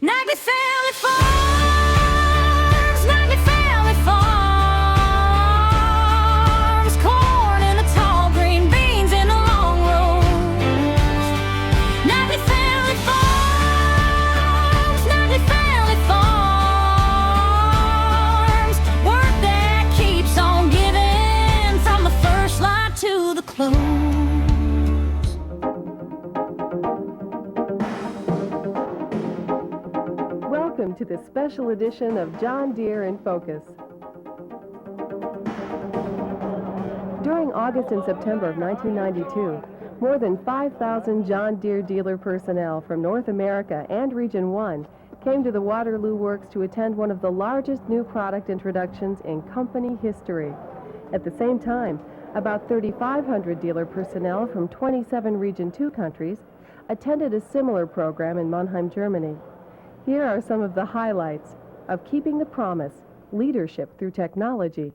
Nightly Family Farms, Nightly Family Farms, corn in the tall green, beans in the long rows. Nightly Family Farms, Nightly Family Farms, work that keeps on giving from the first light to the close. Welcome to this special edition of John Deere in Focus. During August and September of 1992, more than 5,000 John Deere dealer personnel from North America and Region 1 came to the Waterloo Works to attend one of the largest new product introductions in company history. At the same time, about 3,500 dealer personnel from 27 Region 2 countries attended a similar program in Mannheim, Germany. Here are some of the highlights of Keeping the Promise, Leadership Through Technology.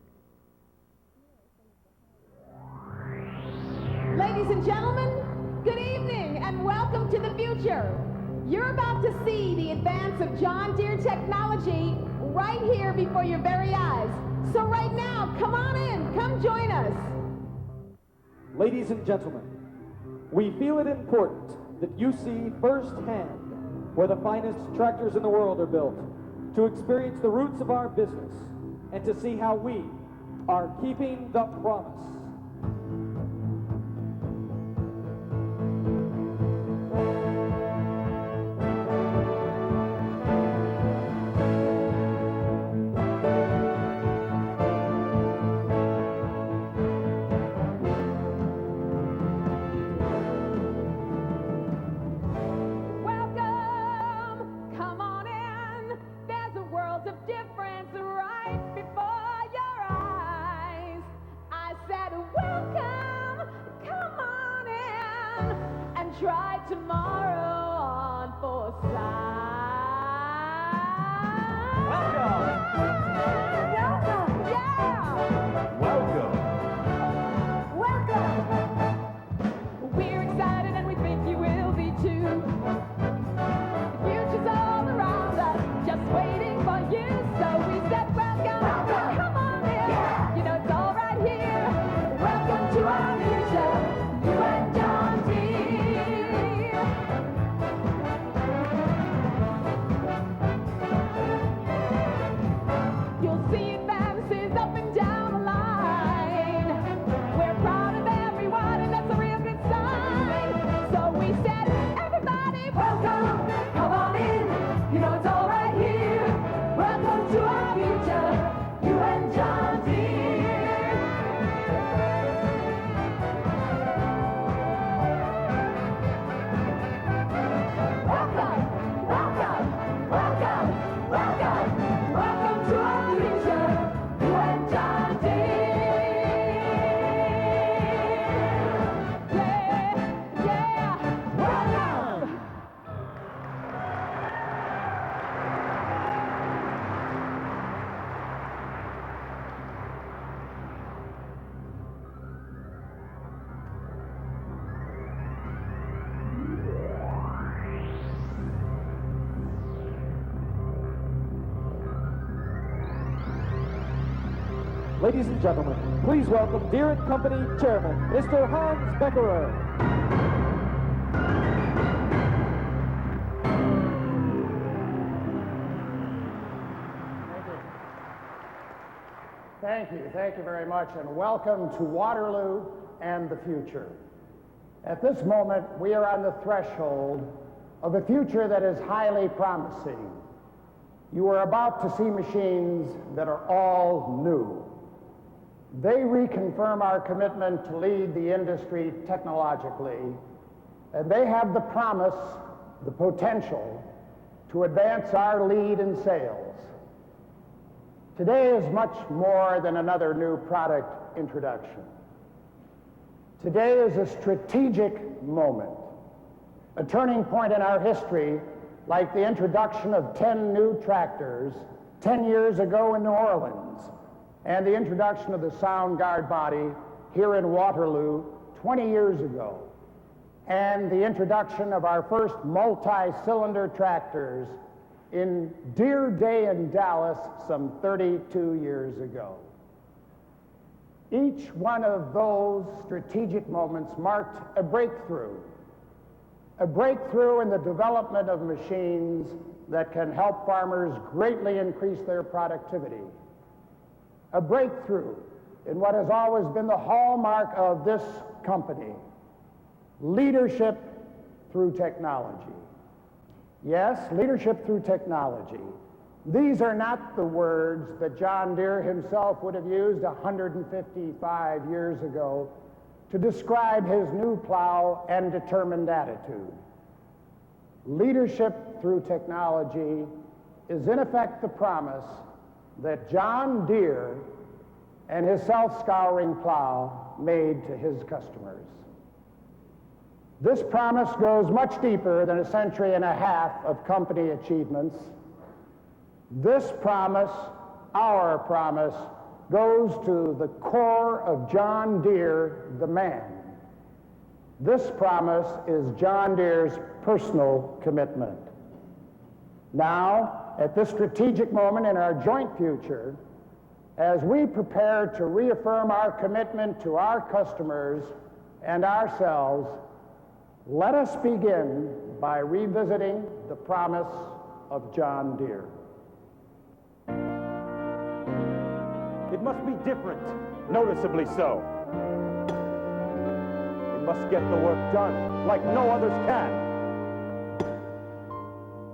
Ladies and gentlemen, good evening and welcome to the future. You're about to see the advance of John Deere technology right here before your very eyes. So right now, come on in, come join us. Ladies and gentlemen, we feel it important that you see firsthand where the finest tractors in the world are built, to experience the roots of our business, and to see how we are keeping the promise. Try tomorrow on foresight. Welcome. Welcome. Yeah. Welcome. Welcome. We're excited and we think you will be too. The future's all around us, just waiting for you. So we said welcome. Welcome. Come on in. Yeah. You know it's all right here. Welcome to our future. You and John Deere. You'll see advances up and down the line. We're proud of everyone, and that's a real good sign. So we said, everybody, welcome, come on in. You know it's all right here. Welcome to our future, you and John Deere. Welcome, welcome, welcome, welcome, welcome to our future, you and John Deere. Yeah, welcome. Ladies and gentlemen, please welcome Deere & Company Chairman, Mr. Hans Becher. Thank you very much, and welcome to Waterloo and the future. At this moment, we are on the threshold of a future that is highly promising. You are about to see machines that are all new. They reconfirm our commitment to lead the industry technologically, and they have the promise, the potential, to advance our lead in sales. Today is much more than another new product introduction. Today is a strategic moment, a turning point in our history, like the introduction of 10 new tractors 10 years ago in New Orleans, and the introduction of the sound guard body here in Waterloo 20 years ago, and the introduction of our first multi-cylinder tractors in Deere Day in Dallas some 32 years ago. Each one of those strategic moments marked a breakthrough in the development of machines that can help farmers greatly increase their productivity, a breakthrough in what has always been the hallmark of this company, leadership through technology. Yes, leadership through technology. These are not the words that John Deere himself would have used 155 years ago to describe his new plow and determined attitude. Leadership through technology is in effect the promise that John Deere and his self-scouring plow made to his customers. This promise goes much deeper than a century and a half of company achievements. This promise, our promise, goes to the core of John Deere, the man. This promise is John Deere's personal commitment. Now, at this strategic moment in our joint future, as we prepare to reaffirm our commitment to our customers and ourselves, let us begin by revisiting the promise of John Deere. It must be different, noticeably so. It must get the work done like no others can.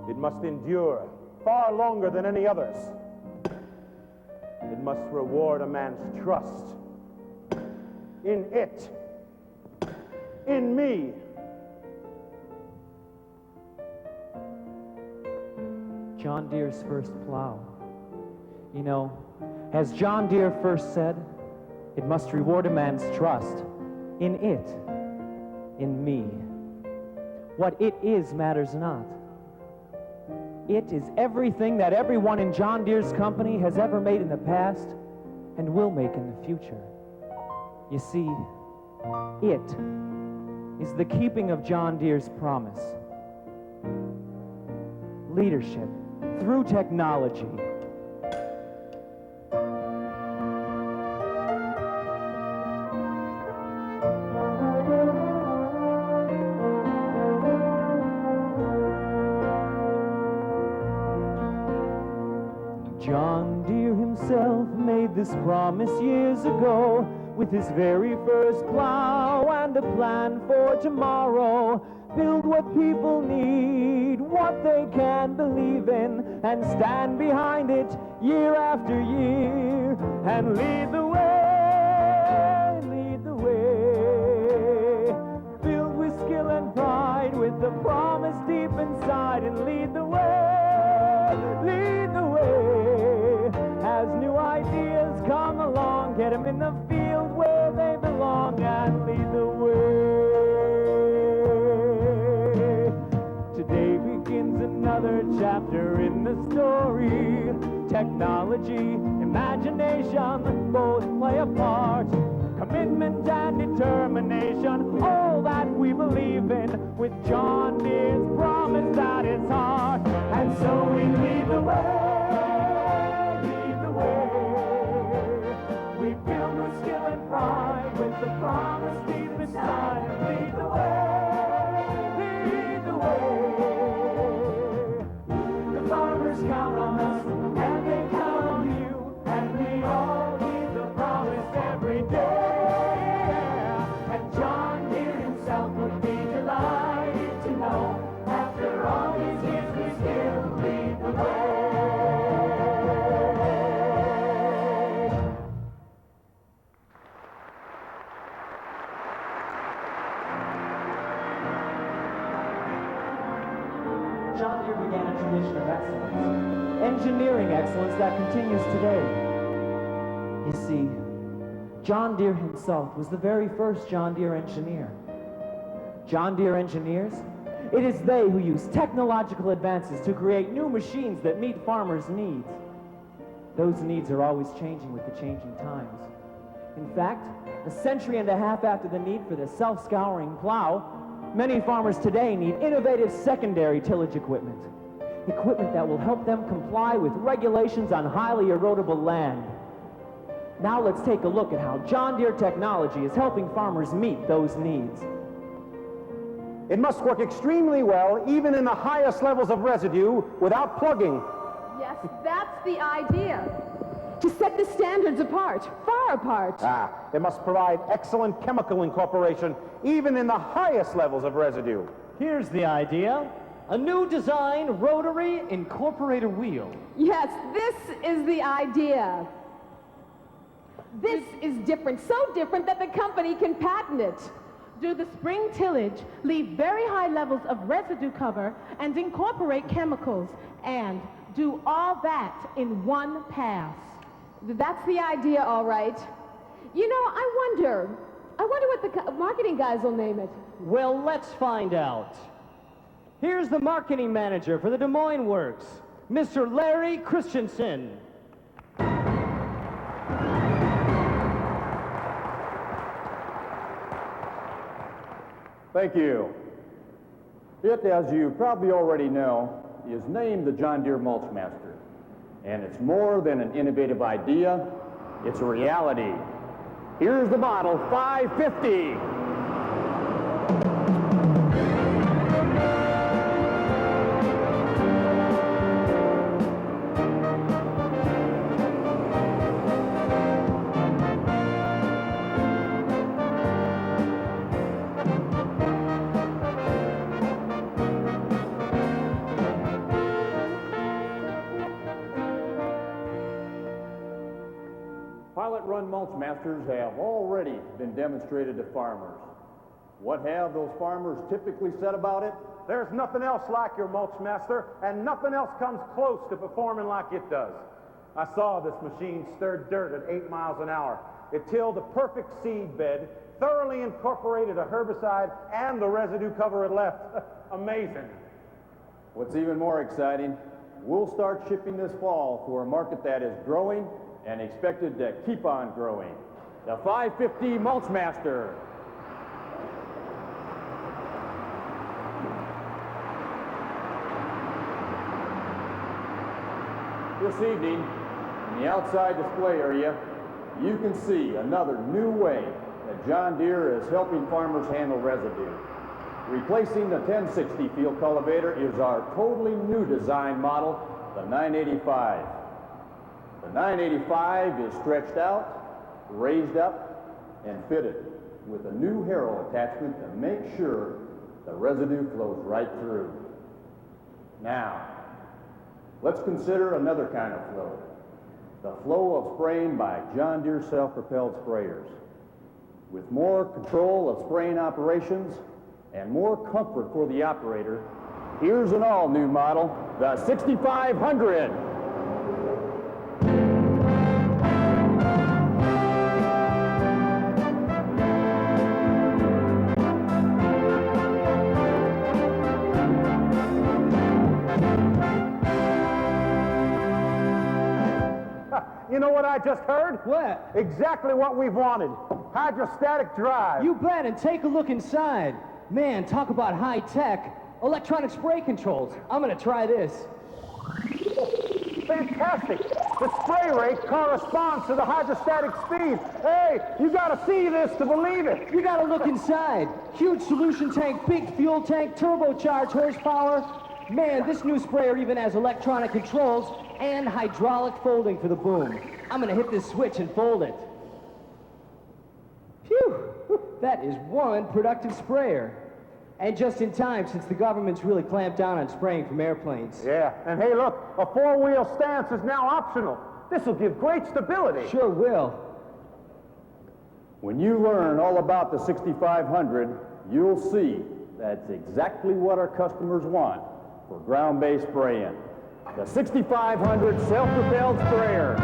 It must endure far longer than any others. It must reward a man's trust in it, in me. John Deere's first plow. You know, as John Deere first said, it must reward a man's trust in it, in me. What it is matters not. It is everything that everyone in John Deere's company has ever made in the past and will make in the future. You see, it is the keeping of John Deere's promise. Leadership through technology. John Deere himself made this promise years ago with his very first plow and a plan for tomorrow. Build what people need, what they can believe in, and stand behind it year after year, and lead the way, lead the way. Filled with skill and pride, with the promise deep inside, and lead the way, lead the way. As new ideas come along, get them in the field where they belong, and lead the way. Today begins another chapter in the story. Technology, imagination, both play a part. Commitment and determination, all that we believe in, with John Deere's promise at his heart. And so we lead the way, lead the way. We build with skill and pride, with the promise deep inside, and lead the way, lead the way. The farmers count on us, and they count on you, and we all need the promise every day. And John Deere himself would be delighted to know, after all these years we still lead the way. John Deere began a tradition of excellence, engineering excellence that continues today. You see, John Deere himself was the very first John Deere engineer. John Deere engineers, it is they who use technological advances to create new machines that meet farmers' needs. Those needs are always changing with the changing times. In fact, a century and a half after the need for the self-scouring plow, many farmers today need innovative secondary tillage equipment. equipment that will help them comply with regulations on highly erodible land. Now let's take a look at how John Deere technology is helping farmers meet those needs. It must work extremely well, even in the highest levels of residue, without plugging. Yes, that's the idea. To set the standards apart, far apart. It must provide excellent chemical incorporation, even in the highest levels of residue. Here's the idea. A new design rotary incorporator wheel. Yes, this is the idea. This is different, so different that the company can patent it. Do the spring tillage, leave very high levels of residue cover, and incorporate chemicals, and do all that in one pass. That's the idea, all right. You know, I wonder what the marketing guys will name it. Well, let's find out. Here's the marketing manager for the Des Moines Works, Mr. Larry Christensen. Thank you. It, as you probably already know, is named the John Deere Mulchmaster. And it's more than an innovative idea, it's a reality. Here's the model 550. Pilot-run Mulchmasters have already been demonstrated to farmers. What have those farmers typically said about it? There's nothing else like your Mulchmaster, and nothing else comes close to performing like it does. I saw this machine stir dirt at 8 miles an hour. It tilled a perfect seed bed, thoroughly incorporated a herbicide and the residue cover it left. Amazing. What's even more exciting, we'll start shipping this fall for a market that is growing and expected to keep on growing. The 550 Mulchmaster. This evening, in the outside display area, you can see another new way that John Deere is helping farmers handle residue. Replacing the 1060 Field Cultivator is our totally new design model, the 985. The 985 is stretched out, raised up, and fitted with a new harrow attachment to make sure the residue flows right through. Now, let's consider another kind of flow. The flow of spraying by John Deere self-propelled sprayers. With more control of spraying operations and more comfort for the operator, here's an all-new model, the 6500. You know what I just heard? What? Exactly what we've wanted. Hydrostatic drive. You bet, and take a look inside. Man, talk about high tech. Electronic spray controls. I'm gonna try this. Fantastic. The spray rate corresponds to the hydrostatic speed. Hey, you gotta see this to believe it. You gotta look inside. Huge solution tank, big fuel tank, turbocharged horsepower. Man, this new sprayer even has electronic controls and hydraulic folding for the boom. I'm gonna hit this switch and fold it. Phew, that is one productive sprayer. And just in time, since the government's really clamped down on spraying from airplanes. Yeah, and hey, look, a four-wheel stance is now optional. This will give great stability. Sure will. When you learn all about the 6500, you'll see that's exactly what our customers want for ground-based spraying. The 6500 self-propelled sprayer.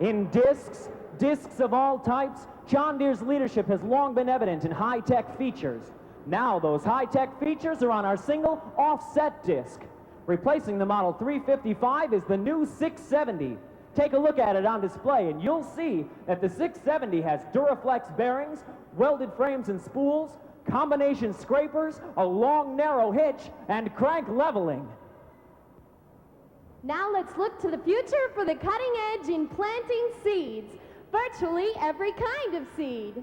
In discs of all types, John Deere's leadership has long been evident in high-tech features. Now those high-tech features are on our single offset disc. Replacing the Model 355 is the new 670. Take a look at it on display and you'll see that the 670 has Duraflex bearings, welded frames and spools, combination scrapers, a long narrow hitch, and crank leveling. Now let's look to the future for the cutting edge in planting seeds. Virtually every kind of seed.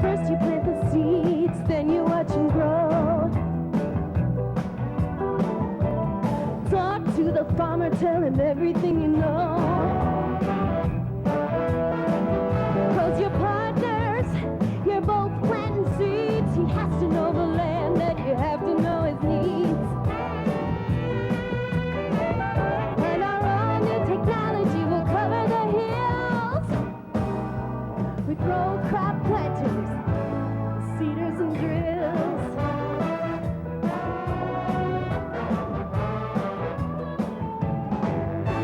First you plant the seeds, then you watch them grow. Talk to the farmer, tell him everything you know. 'Cause your partners, you're both planting seeds. He has to know the land, that you have to know his needs. And our all new technology will cover the hills with row crop planters, seeders and drills.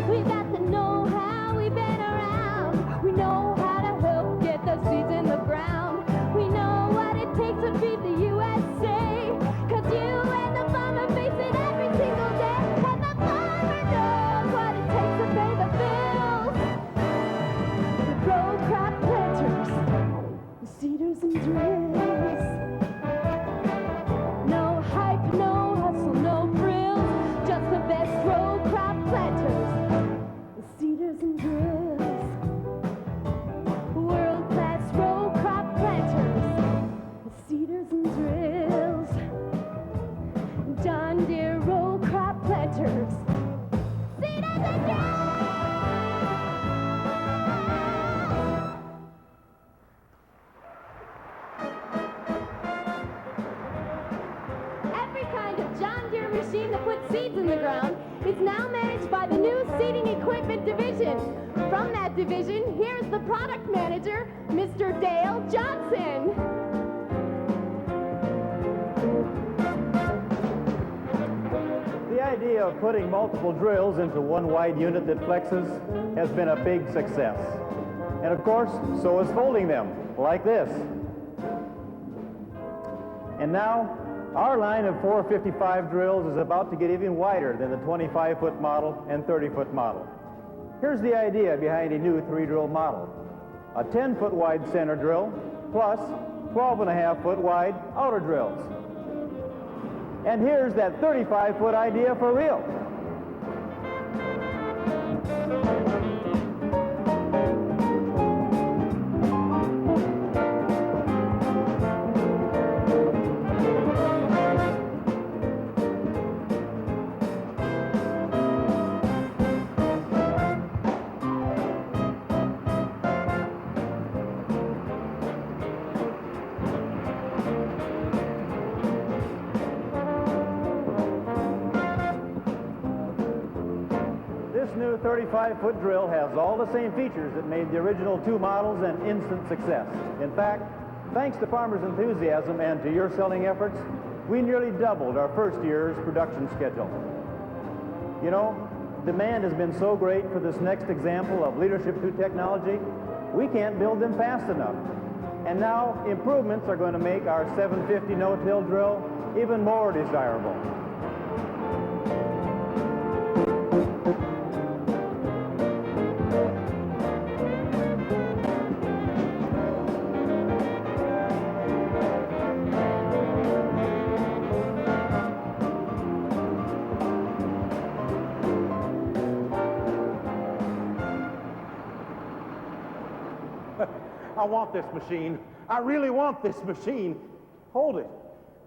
We got the know-how, we've been around. We know how to help get the seeds in the ground. We know what it takes to feed the USA. 'Cause you and the farmer face it every single day. And the farmer knows what it takes to pay the bills. With row crop planters, seeders and drills. No hype, no hustle, no frills. Just the best row crop planters, seeders and drills. World-class row crop planters, seeders and drills. John Deere row crop planters, seeders and drills. Every kind of John Deere machine that puts seeds in the ground is now managed by the new Seeding Equipment Division. From that division, here's the product manager, Mr. Dale Johnson. The idea of putting multiple drills into one wide unit that flexes has been a big success. And of course, so is folding them, like this. And now, our line of 455 drills is about to get even wider than the 25-foot model and 30-foot model. Here's the idea behind a new 3-drill model. A 10-foot wide center drill plus 12.5-foot wide outer drills. And here's that 35-foot idea for real. This new 35-foot drill has all the same features that made the original 2 models an instant success. In fact, thanks to farmers' enthusiasm and to your selling efforts, we nearly doubled our first year's production schedule. You know, demand has been so great for this next example of leadership through technology, we can't build them fast enough. And now, improvements are going to make our 750 no-till drill even more desirable. I want this machine. I really want this machine. Hold it.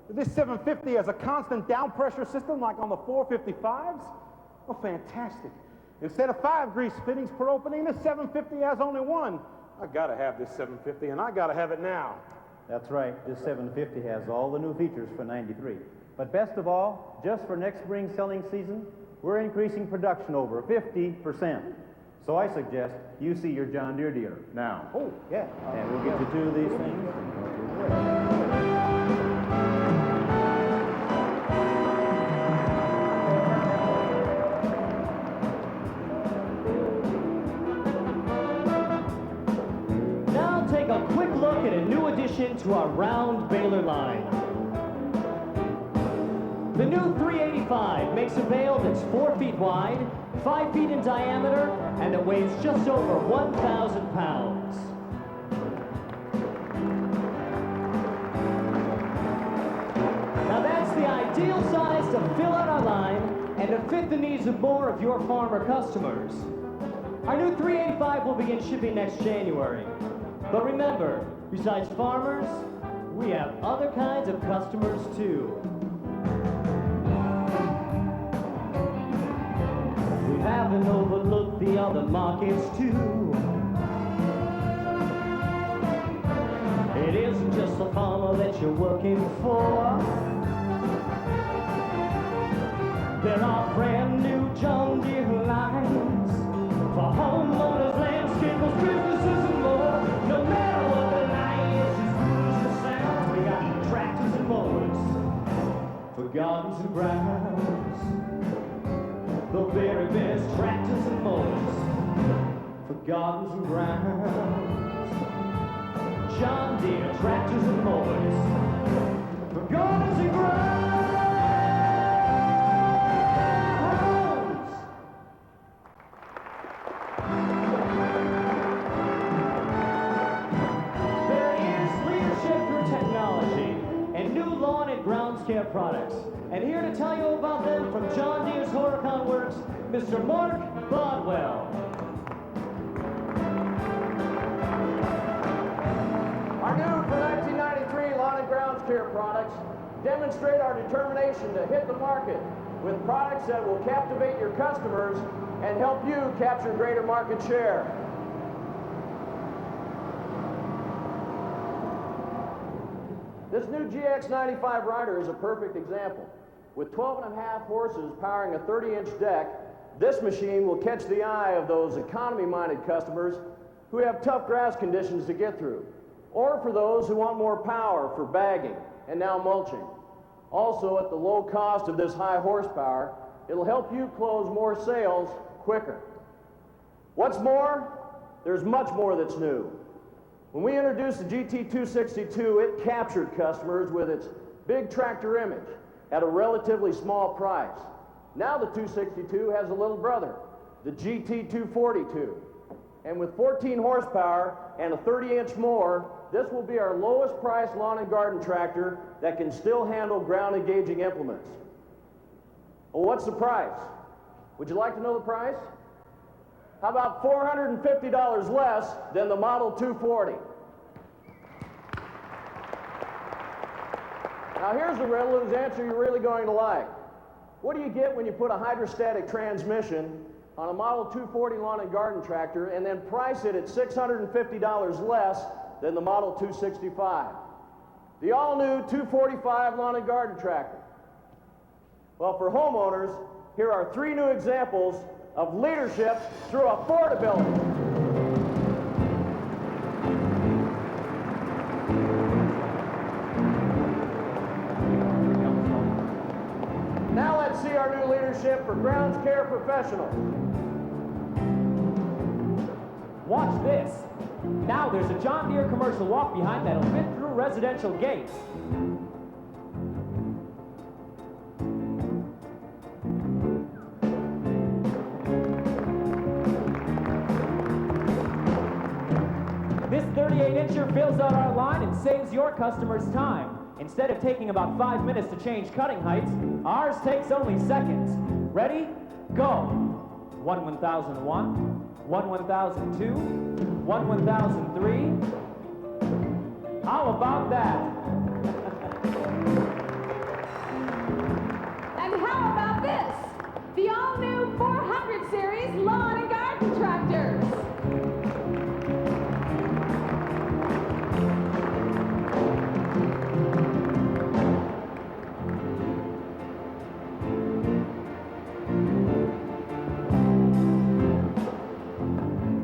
This 750 has a constant down pressure system like on the 455s? Oh, fantastic. Instead of 5 grease fittings per opening, this 750 has only 1. I gotta have this 750, and I gotta have it now. That's right, this 750 has all the new features for '93. But best of all, just for next spring selling season, we're increasing production over 50%. So I suggest you see your John Deere dealer now. Oh, yeah. And we'll get you 2 of these things. Now take a quick look at a new addition to our round baler line. The new 385 makes a bale that's 4 feet wide, 5 feet in diameter, and it weighs just over 1,000 pounds. Now that's the ideal size to fill out our line and to fit the needs of more of your farmer customers. Our new 385 will begin shipping next January. But remember, besides farmers, we have other kinds of customers too. We haven't overlooked the other markets too. It isn't just the farmer that you're working for. There are brand new John Deere lines for homeowners, landscapers, businesses, and more. No matter what the line is, as good as it sounds, we got tractors and mowers for gardens and grounds. The very best tractors and mowers for gardens and grounds. John Deere tractors and mowers for gardens and grounds. There is leadership through technology and new lawn and grounds care products. And here to tell you about them from John Deere's Waterloo Works, Mr. Mark Bodwell. Our new for 1993 lawn and grounds care products demonstrate our determination to hit the market with products that will captivate your customers and help you capture greater market share. This new GX95 rider is a perfect example. With 12.5 horses powering a 30-inch deck, this machine will catch the eye of those economy-minded customers who have tough grass conditions to get through, or for those who want more power for bagging and now mulching. Also, at the low cost of this high horsepower, it'll help you close more sales quicker. What's more, there's much more that's new. When we introduced the GT262, it captured customers with its big tractor image at a relatively small price. Now the 262 has a little brother, the GT242. And with 14 horsepower and a 30-inch mower, this will be our lowest priced lawn and garden tractor that can still handle ground engaging implements. Well, what's the price? Would you like to know the price? How about $450 less than the Model 240? Now here's a riddle whose answer you're really going to like. What do you get when you put a hydrostatic transmission on a Model 240 lawn and garden tractor and then price it at $650 less than the Model 265? The all-new 245 lawn and garden tractor. Well, for homeowners, here are 3 new examples of leadership through affordability. Now let's see our new leadership for grounds care professionals. Watch this. Now there's a John Deere commercial walk behind that'll fit through residential gates. This 38-incher fills out our line and saves your customers time. Instead of taking about 5 minutes to change cutting heights, ours takes only seconds. Ready? Go. 1 1001, 1 1002, 1 1003. How about that? And how about this? The all-new 400 series lawn and garden tractors.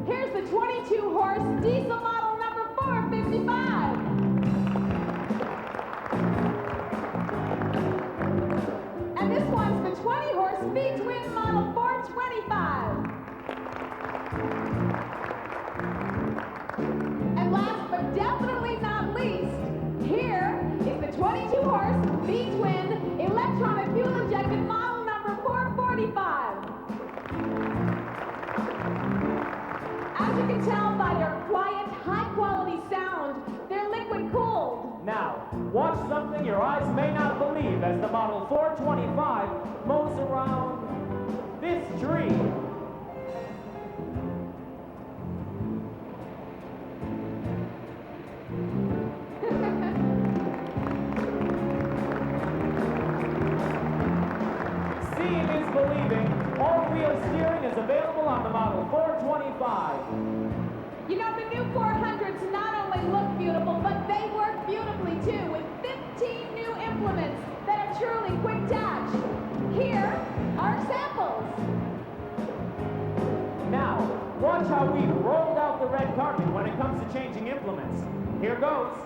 Here's the 22-horse diesel model number 455. And this one's the 20-horse V-twin model 425. And last but definitely not least, Watch something your eyes may not believe as the Model 425 mows around this tree. Seeing is believing. All-wheel steering is available on the Model 425. You know, the new 400s not only look beautiful, but they work beautifully too, with 15 new implements that are truly quick touch. Here are samples. Now, watch how we've rolled out the red carpet when it comes to changing implements. Here goes.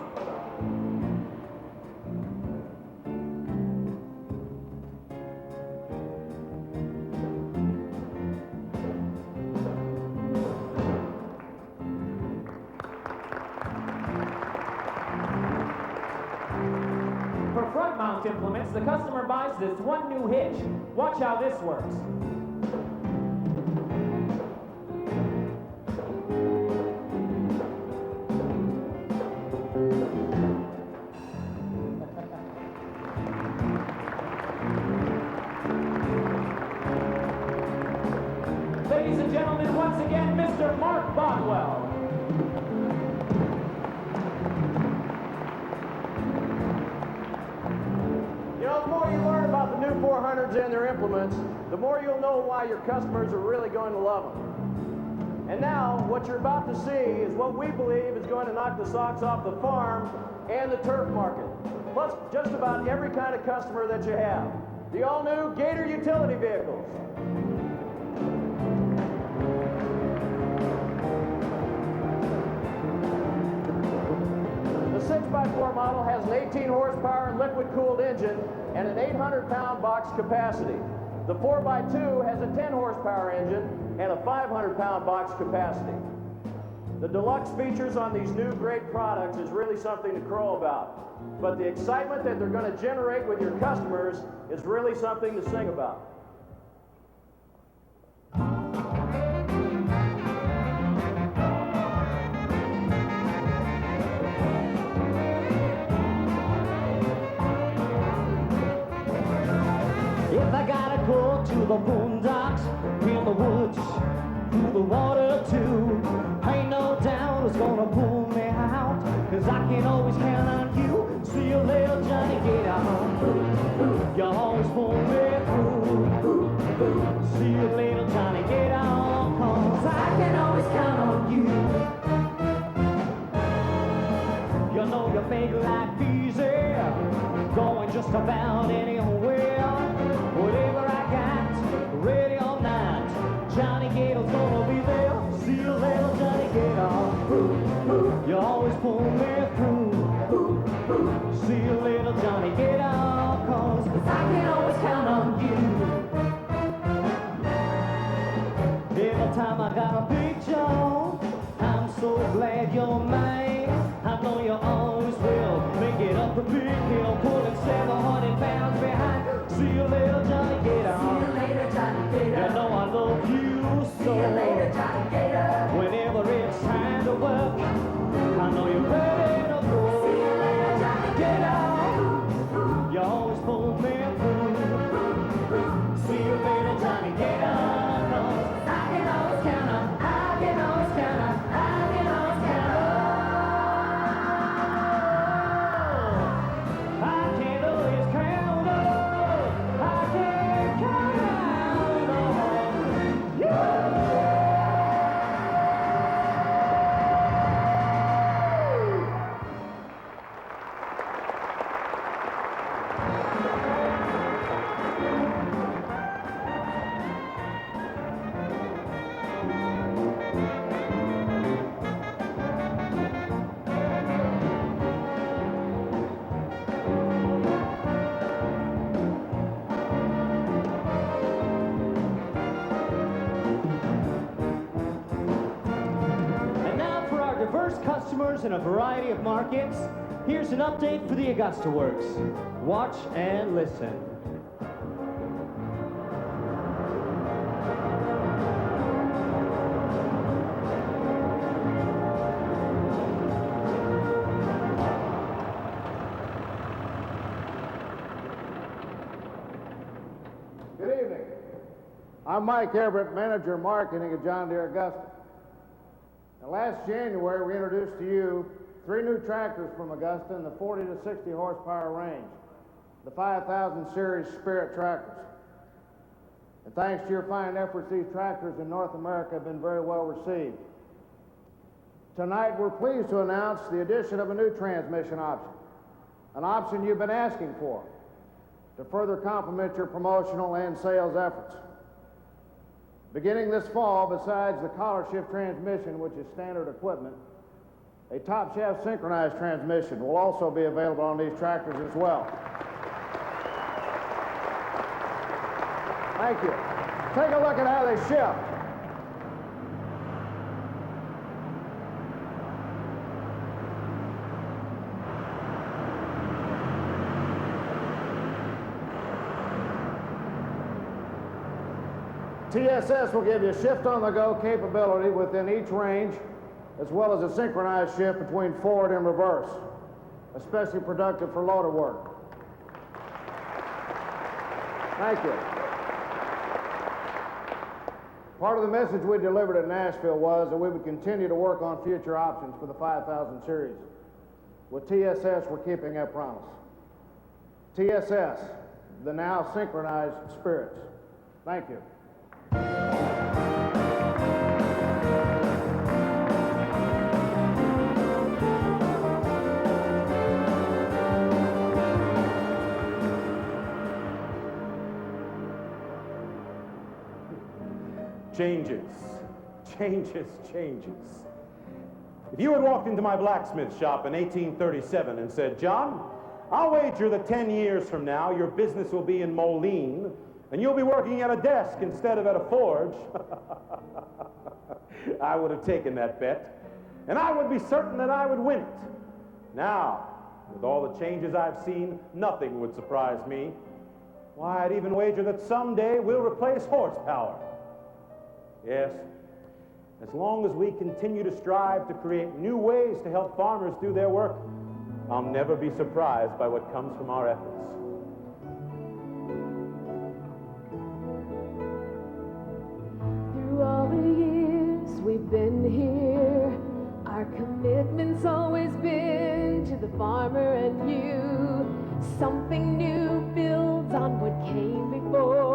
For front mount implements, the customer buys this one new hitch. Watch how this works. Ladies and gentlemen, once again, Mr. Mark Bodwell. You know, the more you learn about the new 400s and their implements, the more you'll know why your customers are really going to love them. And now, what you're about to see is what we believe is going to knock the socks off the farm and the turf market, plus just about every kind of customer that you have. The all-new Gator utility vehicles. The 6x4 model has an 18 horsepower liquid-cooled engine and an 800-pound box capacity. The 4x2 has a 10 horsepower engine and a 500-pound box capacity. The deluxe features on these new great products is really something to crow about. But the excitement that they're going to generate with your customers is really something to sing about. If I gotta go to the boondocks, in the woods, through the water too, ain't no doubt who's gonna pull me out, 'cause I can always count on you. See you later, Johnny, get out. You always pull me through. See you later, Johnny, get out, 'cause I can always count on you. You know you make life easy, going just about anywhere. Whatever I got, ready all night. Johnny Gato's gonna be there. See you later, Johnny Gator. You always pull me through. See you later, Johnny Gator, 'cause I can always count on you. Every time I got a picture, I'm so glad you're mine. I know you always will. Make it up the big hill, pulling 700 pounds behind. See you later, Johnny Gator. See you later, Johnny Gator. You know I love you so. See you later, Johnny Gator. Whenever it's time to work, I know you're ready to go. See you later, Johnny Gator. You always pull me through. See you later, Johnny Gator. 'Cause I can always count on, I can always count on, I can always count on. I can always count on, I can count on you. And now for our diverse customers in a variety of markets, here's an update for the Augusta Works. Watch and listen. Good evening. I'm Mike Everett, Manager of Marketing at John Deere Augusta. Now, last January, we introduced to you 3 new tractors from Augusta in the 40 to 60 horsepower range, the 5000 series Spirit tractors. And thanks to your fine efforts, these tractors in North America have been very well received. Tonight, we're pleased to announce the addition of a new transmission option, an option you've been asking for, to further complement your promotional and sales efforts. Beginning this fall, besides the collar shift transmission, which is standard equipment, a top shaft synchronized transmission will also be available on these tractors as well. Thank you. Take a look at how they shift. TSS will give you shift-on-the-go capability within each range, as well as a synchronized shift between forward and reverse, especially productive for loader work. Thank you. Part of the message we delivered at Nashville was that we would continue to work on future options for the 5000 series. With TSS, we're keeping that promise. TSS, the now synchronized Spirits. Thank you. Changes, changes, changes. If you had walked into my blacksmith shop in 1837 and said, "John, I'll wager that 10 years from now your business will be in Moline and you'll be working at a desk instead of at a forge," I would have taken that bet, and I would be certain that I would win it. Now, with all the changes I've seen, nothing would surprise me. Why, I'd even wager that someday we'll replace horsepower. Yes, as long as we continue to strive to create new ways to help farmers do their work, I'll never be surprised by what comes from our efforts. Through all the years we've been here, our commitment's always been to the farmer and you. Something new builds on what came before.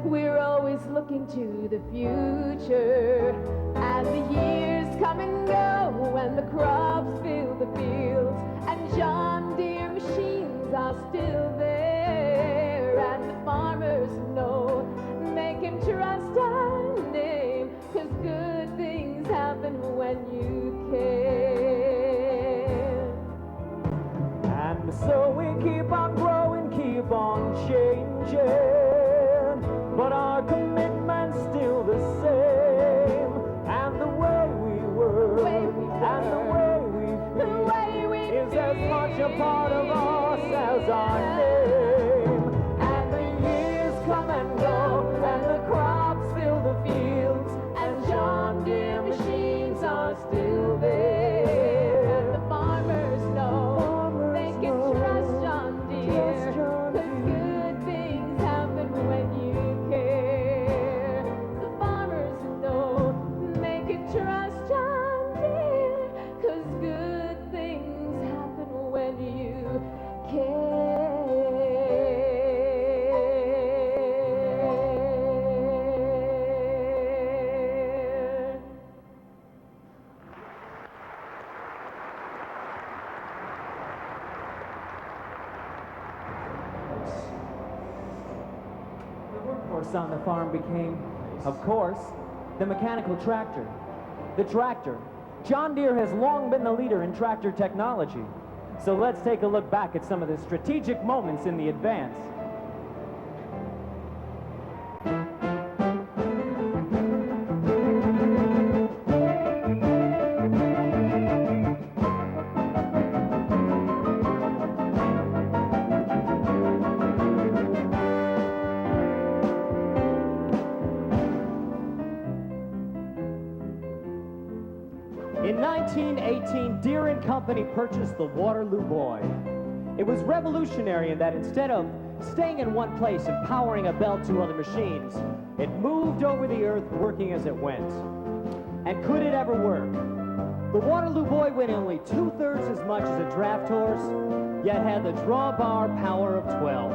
We're always looking to the future as the years come and go and the crops fill the fields and John Deere machines are still there, and the farmers know they can trust our name, 'cause good things happen when you care. And so we keep on growing, keep on changing, but our commitment's still the same, and the way we work and the way we feel is as much a part of us as our name. And the years come and go, and the crops fill the fields, and John Deere machines are still there. And the farmers know they can trust John Deere, 'cause good things happen when you care. The farmers know they can trust John Deere, 'cause good things happen when you care. The workhorse on the farm became, of course, the mechanical tractor. The tractor. John Deere has long been the leader in tractor technology. So let's take a look back at some of the strategic moments in the advance. In 1918, Deere & Company purchased the Waterloo Boy. It was revolutionary in that instead of staying in one place and powering a belt to other machines. It moved over the earth, working as it went. And could it ever work? The Waterloo boy weighed only 2/3 as much as a draft horse, yet had the drawbar power of 12.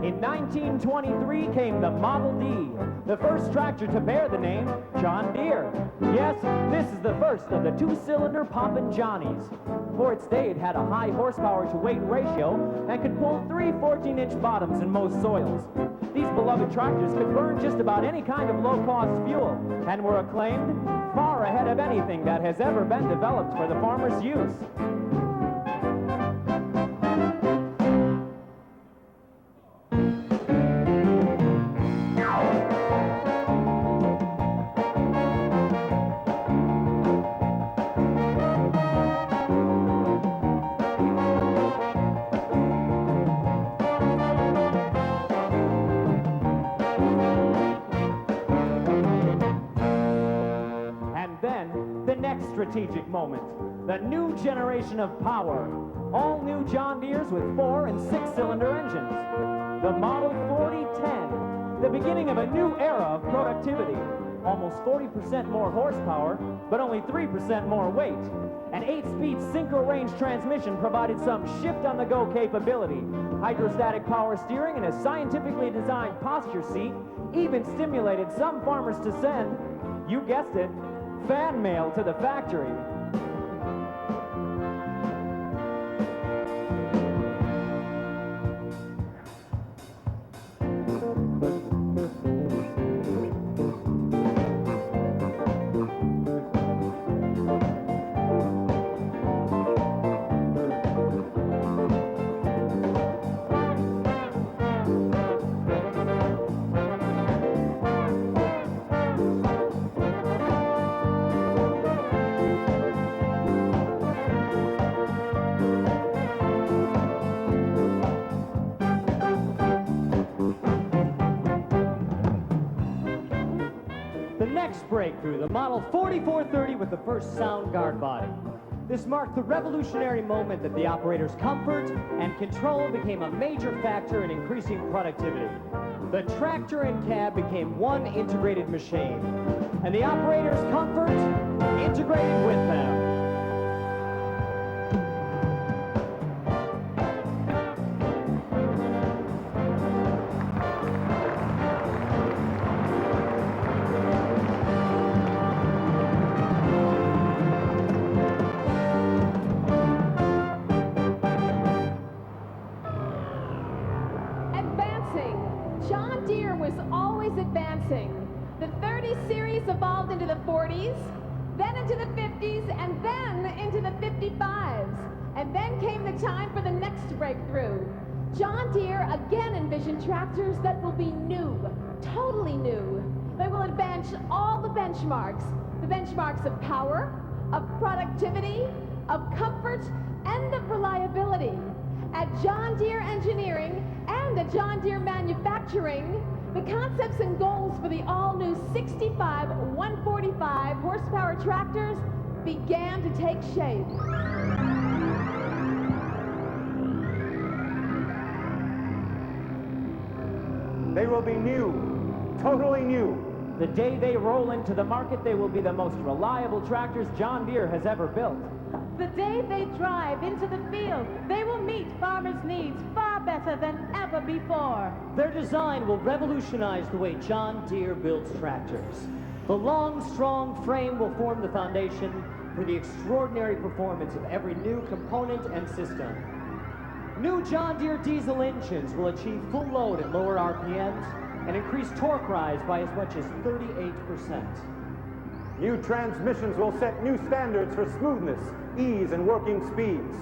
In 1923 came the Model D, the first tractor to bear the name John Deere. Yes, this is the first of the two-cylinder Poppin' Johnnies. For its day, it had a high horsepower-to-weight ratio and could pull 3 14-inch bottoms in most soils. These beloved tractors could burn just about any kind of low-cost fuel and were acclaimed far ahead of anything that has ever been developed for the farmer's use. Strategic moment, the new generation of power, all new John Deeres with 4- and 6-cylinder engines, the Model 4010, the beginning of a new era of productivity, almost 40% more horsepower, but only 3% more weight. An 8-speed synchro-range transmission provided some shift-on-the-go capability, hydrostatic power steering, and a scientifically designed posture seat even stimulated some farmers to send, you guessed it, fan mail to the factory. Breakthrough, the Model 4430 with the first sound guard body. This marked the revolutionary moment that the operator's comfort and control became a major factor in increasing productivity. The tractor and cab became one integrated machine, and the operator's comfort integrated with them. John Deere was always advancing. The 30 series evolved into the 40s, then into the 50s, and then into the 55s. And then came the time for the next breakthrough. John Deere again envisioned tractors that will be new, totally new. They will advance all the benchmarks of power, of productivity, of comfort, and of reliability. At John Deere Engineering and at John Deere Manufacturing, the concepts and goals for the all-new 65 145 horsepower tractors began to take shape. They will be new, totally new. The day they roll into the market, they will be the most reliable tractors John Deere has ever built. The day they drive into the field, they will meet farmers' needs far better than ever before. Their design will revolutionize the way John Deere builds tractors. The long, strong frame will form the foundation for the extraordinary performance of every new component and system. New John Deere diesel engines will achieve full load at lower RPMs and increase torque rise by as much as 38%. New transmissions will set new standards for smoothness, ease, and working speeds.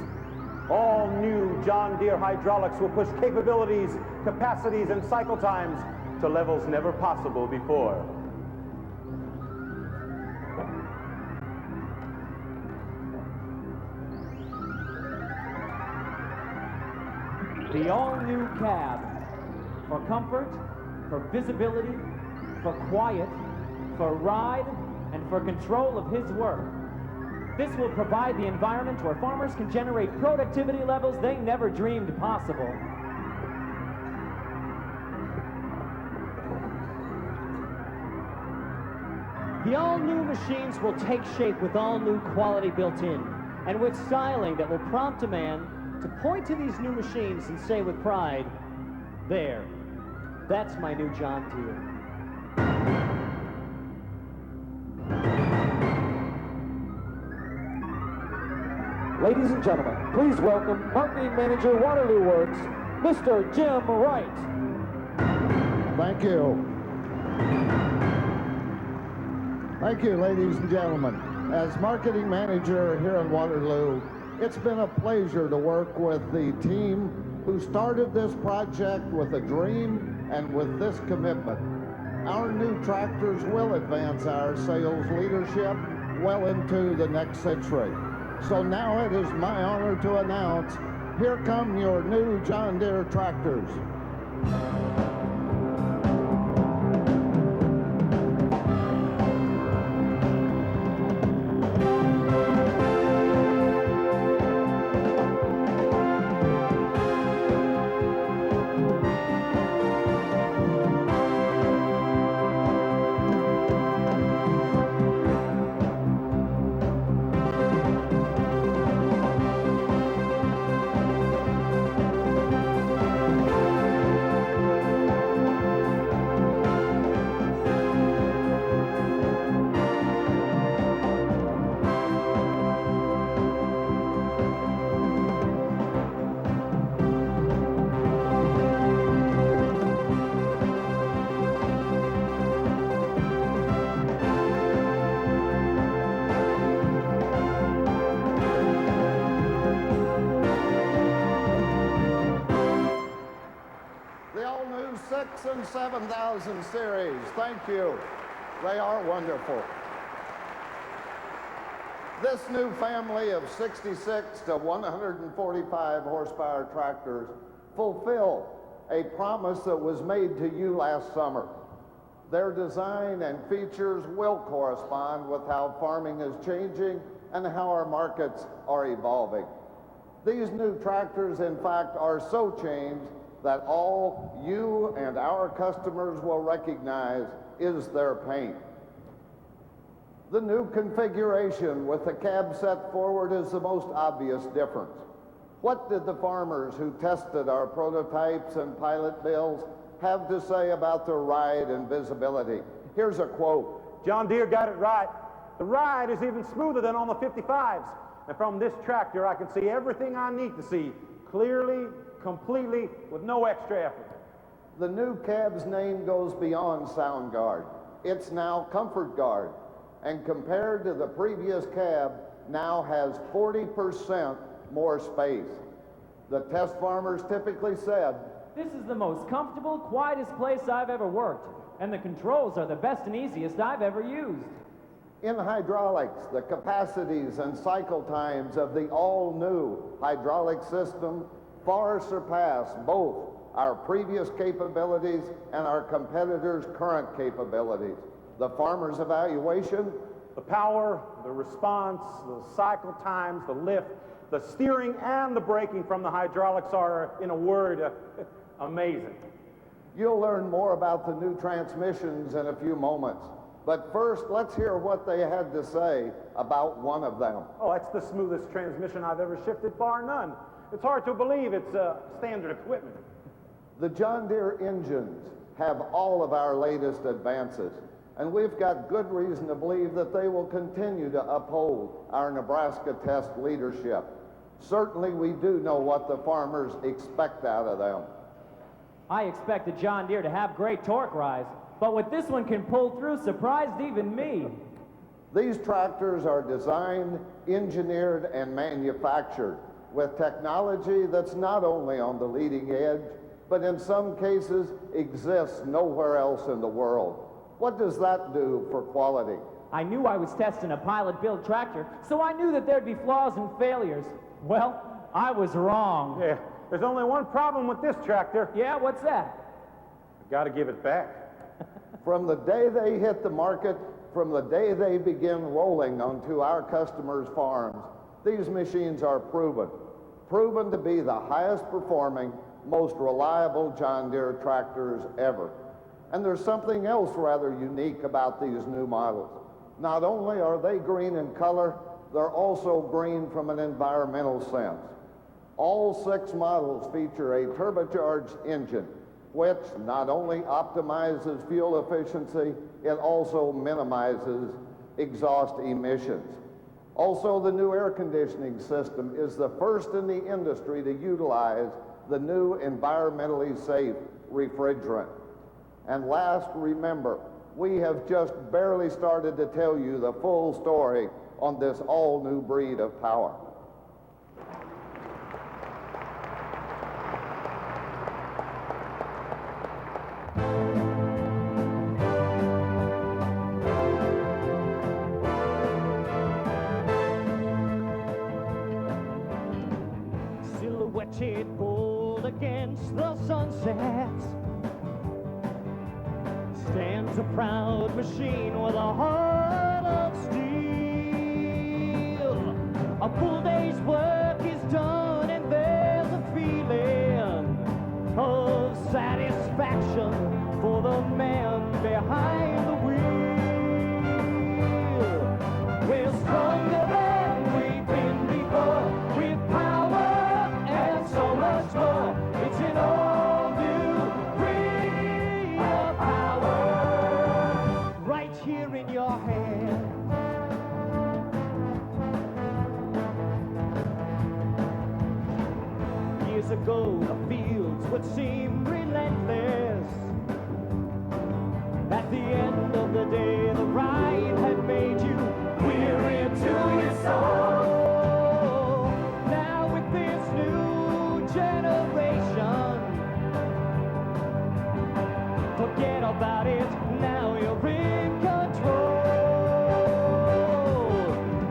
All new John Deere hydraulics will push capabilities, capacities, and cycle times to levels never possible before. The all-new cab. For comfort, for visibility, for quiet, for ride, and for control of his work. This will provide the environment where farmers can generate productivity levels they never dreamed possible. The all-new machines will take shape with all-new quality built in, and with styling that will prompt a man to point to these new machines and say with pride, "There, that's my new John Deere." Ladies and gentlemen, please welcome Marketing Manager, Waterloo Works, Mr. Jim Wright. Thank you. Thank you, ladies and gentlemen. As Marketing Manager here in Waterloo, it's been a pleasure to work with the team who started this project with a dream and with this commitment. Our new tractors will advance our sales leadership well into the next century. So now it is my honor to announce, here come your new John Deere tractors. The all-new 6 and 7000 series, thank you. They are wonderful. This new family of 66 to 145 horsepower tractors fulfill a promise that was made to you last summer. Their design and features will correspond with how farming is changing and how our markets are evolving. These new tractors, in fact, are so changed that all you and our customers will recognize is their paint. The new configuration with the cab set forward is the most obvious difference. What did the farmers who tested our prototypes and pilot builds have to say about the ride and visibility? Here's a quote. John Deere got it right. The ride is even smoother than on the 55s. And from this tractor, I can see everything I need to see clearly, completely, with no extra effort. The new cab's name goes beyond Sound Guard. It's now Comfort Guard, and compared to the previous cab, now has 40% more space. The test farmers typically said, "This is the most comfortable, quietest place I've ever worked, and the controls are the best and easiest I've ever used." in hydraulics, the capacities and cycle times of the all-new hydraulic system far surpass both our previous capabilities and our competitors' current capabilities. The farmer's evaluation: the power, the response, the cycle times, the lift, the steering, and the braking from the hydraulics are, in a word, amazing. You'll learn more about the new transmissions in a few moments. But first, let's hear what they had to say about one of them. Oh, that's the smoothest transmission I've ever shifted, bar none. It's hard to believe it's standard equipment. The John Deere engines have all of our latest advances, and we've got good reason to believe that they will continue to uphold our Nebraska test leadership. Certainly, we do know what the farmers expect out of them. I expect the John Deere to have great torque rise, but what this one can pull through surprised even me. These tractors are designed, engineered, and manufactured with technology that's not only on the leading edge, but in some cases exists nowhere else in the world. What does that do for quality? I knew I was testing a pilot-built tractor, so I knew that there'd be flaws and failures. Well, I was wrong. Yeah, There's only one problem with this tractor. Yeah, what's that? I've got to give it back. From the day they hit the market, from the day they begin rolling onto our customers' farms, these machines are proven to be the highest performing, most reliable John Deere tractors ever. And there's something else rather unique about these new models. Not only are they green in color, they're also green from an environmental sense. All 6 models feature a turbocharged engine, which not only optimizes fuel efficiency, it also minimizes exhaust emissions. Also, the new air conditioning system is the first in the industry to utilize the new environmentally safe refrigerant. And last, remember, we have just barely started to tell you the full story on this all-new breed of power. Silhouetted bold against the sunset stands a proud machine with a heart of steel. A full day's work is done and there's a feeling of satisfaction for the man behind the wheel. We're stronger than we've been before, with power and so much more. It's an all-new breed of power, right here in your hand. Years ago, the fields would seem relentless. At the end of the day, the ride had made you weary to your soul. Now with this new generation, forget about it, now you're in control.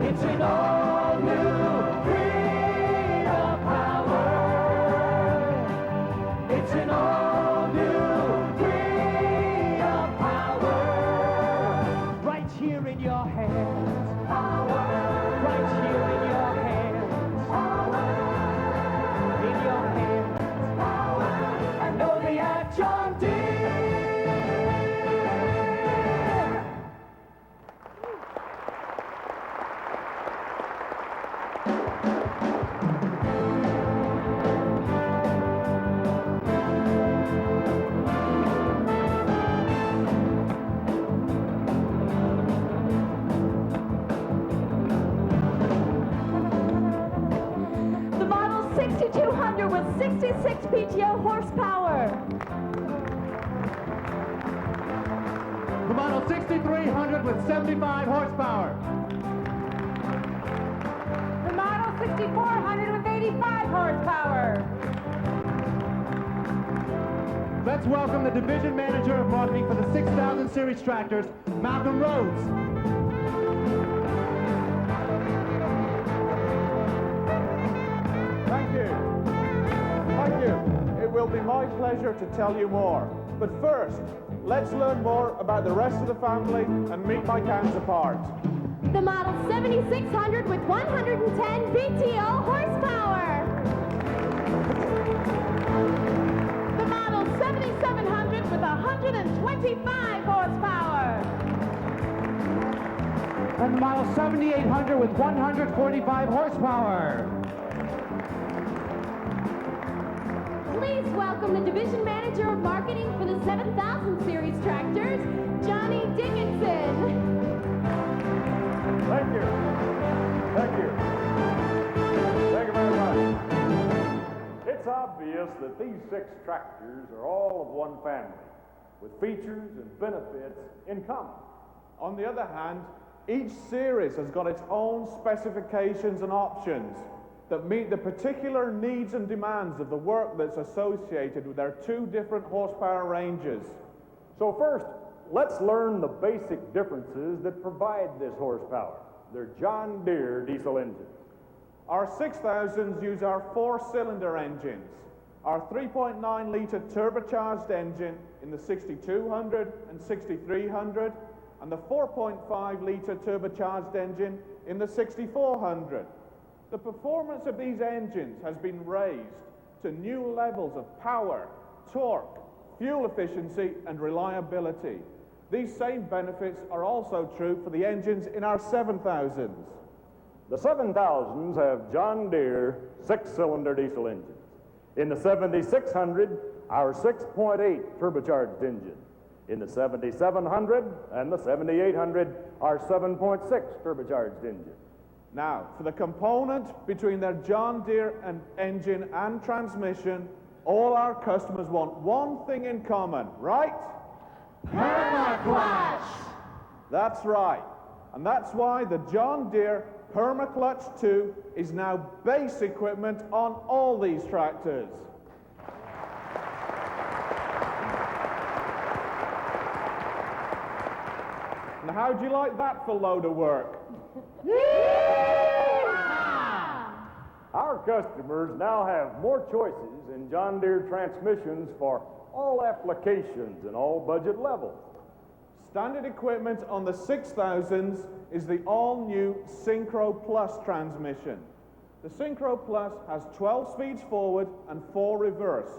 It's an all-new breed of power. It's an all-new breed of power, right here in your hands. Power, right here in your hands. Power, in your hands. Power, and only at John Deere. The Model 6200 with 66 PTO horsepower. The Model 6300 with 75 horsepower. The Model 6400 with 85 horsepower. Let's welcome the Division Manager of Marketing for the 6000 Series tractors, Malcolm Rhodes. Thank you. Thank you. It will be my pleasure to tell you more. But first, let's learn more about the rest of the family and meet my counterpart. The Model 7600 with 110 PTO horsepower. The Model 7700 with 125 horsepower. And the Model 7800 with 145 horsepower. Please welcome the Division Manager of Marketing for the 7000 Series tractors, Johnny Dickinson. Thank you. Thank you. Thank you very much. It's obvious that these 6 tractors are all of one family, with features and benefits in common. On the other hand, each series has got its own specifications and options that meet the particular needs and demands of the work that's associated with their 2 different horsepower ranges. So first, let's learn the basic differences that provide this horsepower. They're John Deere diesel engines. Our 6000s use our 4-cylinder engines. Our 3.9-litre turbocharged engine in the 6200 and 6300, and the 4.5-litre turbocharged engine in the 6400. The performance of these engines has been raised to new levels of power, torque, fuel efficiency, and reliability. These same benefits are also true for the engines in our 7000s. The 7000s have John Deere 6-cylinder diesel engines. In the 7600, our 6.8 turbocharged engine. In the 7700 and the 7800, our 7.6 turbocharged engine. Now, for the component between their John Deere engine and transmission, all our customers want one thing in common, right? Permaclutch! That's right. And that's why the John Deere Permaclutch 2 is now base equipment on all these tractors. And how'd you like that for load of work? Our customers now have more choices in John Deere transmissions for all applications and all budget levels. Standard equipment on the 6000s is the all-new Synchro Plus transmission. The Synchro Plus has 12 speeds forward and 4 reverse.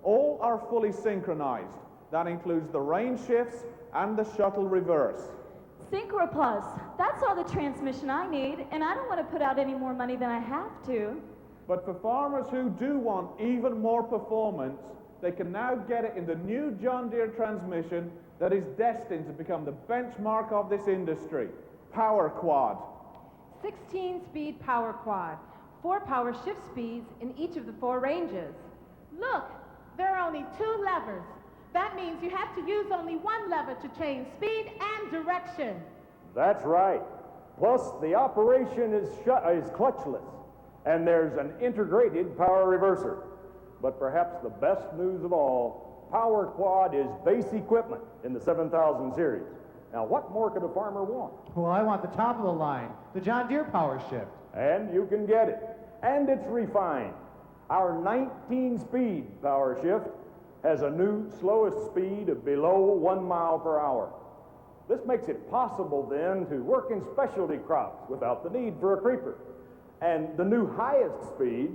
All are fully synchronized. That includes the range shifts and the shuttle reverse. Synchro Plus, that's all the transmission I need, and I don't want to put out any more money than I have to. But for farmers who do want even more performance, they can now get it in the new John Deere transmission that is destined to become the benchmark of this industry, Power Quad. 16-speed power quad, 4 power shift speeds in each of the 4 ranges. Look, there are only 2 levers. That means you have to use only one lever to change speed and direction. That's right. Plus, the operation is clutchless, and there's an integrated power reverser. But perhaps the best news of all, Power Quad is base equipment in the 7000 series. Now, what more could a farmer want? Well, I want the top of the line, the John Deere Power Shift. And you can get it. And it's refined. Our 19-speed Power Shift has a new slowest speed of below 1 mile per hour. This makes it possible then to work in specialty crops without the need for a creeper. And the new highest speed,